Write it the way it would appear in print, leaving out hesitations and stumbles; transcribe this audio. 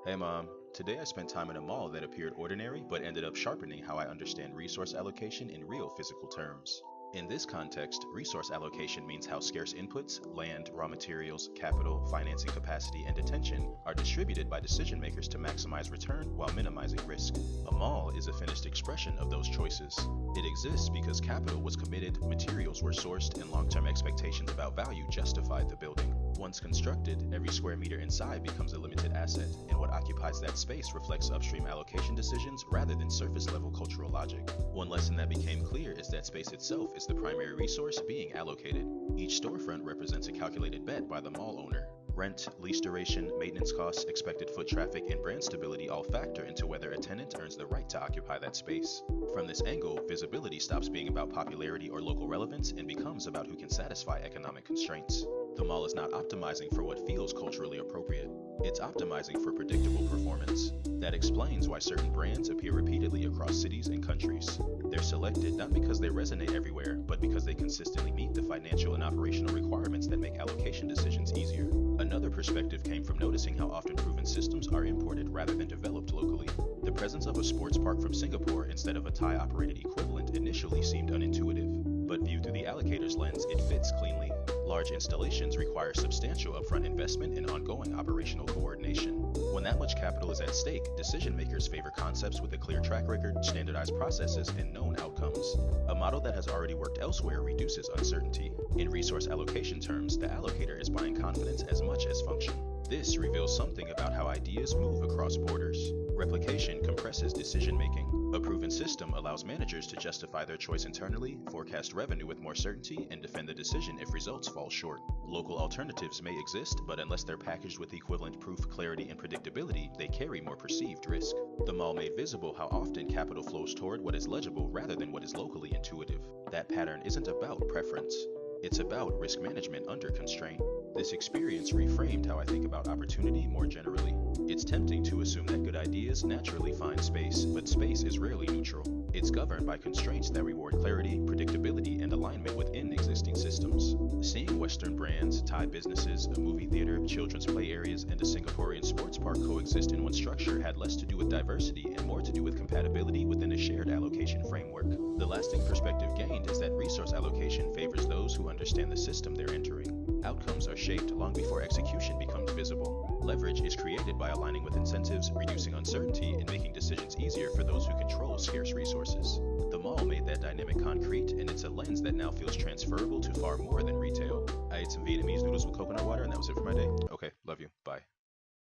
Hey mom, today I spent time in a mall that appeared ordinary but ended up sharpening how I understand resource allocation in real physical terms. In this context, resource allocation means how scarce inputs, land, raw materials, capital, financing capacity, and attention are distributed by decision makers to maximize return while minimizing risk. A mall is a finished expression of those choices. It exists because capital was committed, materials were sourced, and long-term expectations about value justified the building. Once constructed, every square meter inside becomes a limited asset, and what occupies that space reflects upstream allocation decisions rather than surface-level cultural logic. One lesson that became clear is that space itself is the primary resource being allocated. Each storefront represents a calculated bet by the mall owner. Rent, lease duration, maintenance costs, expected foot traffic, and brand stability all factor into whether a tenant earns the right to occupy that space. From this angle, visibility stops being about popularity or local relevance and becomes about who can satisfy economic constraints. The mall is not optimizing for what feels culturally appropriate. It's optimizing for predictable performance. That explains why certain brands appear repeatedly across cities and countries. They're selected not because they resonate everywhere, but because they consistently meet the financial and operational requirements that make allocation decisions easier. Another perspective came from noticing how often proven systems are imported rather than developed locally. The presence of a sports park from Singapore instead of a Thai-operated equivalent initially seemed unintuitive, but viewed through the allocator's lens, it fits cleanly. Large installations require substantial upfront investment and ongoing operational coordination. When that much capital is at stake, decision makers favor concepts with a clear track record, standardized processes, and known outcomes. A model that has already worked elsewhere reduces uncertainty. In resource allocation terms, the allocator is buying confidence as much as function. This reveals something about how ideas move across borders. Replication compresses decision-making. A proven system allows managers to justify their choice internally, forecast revenue with more certainty, and defend the decision if results fall short. Local alternatives may exist, but unless they're packaged with equivalent proof, clarity, and predictability, they carry more perceived risk. The mall made visible how often capital flows toward what is legible rather than what is locally intuitive. That pattern isn't about preference. It's about risk management under constraint. This experience reframed how I think about opportunity more generally. It's tempting to assume that good ideas naturally find space, but space is rarely neutral. It's governed by constraints that reward clarity, predictability, and alignment within existing systems. Seeing Western brands, Thai businesses, a movie theater, children's play areas, and a Singaporean sports park coexist in one structure had less to do with diversity and more to do with compatibility within a shared allocation framework. The lasting perspective gained is that resource allocation favors those who understand the system they're entering. Outcomes are shaped long before execution becomes visible. Leverage is created by aligning with incentives, reducing uncertainty, and making decisions easier for those who control scarce resources. The mall made that dynamic concrete, and it's a lens that now feels transferable to far more than retail. I ate some Vietnamese noodles with coconut water, and that was it for my day. Okay, love you. Bye.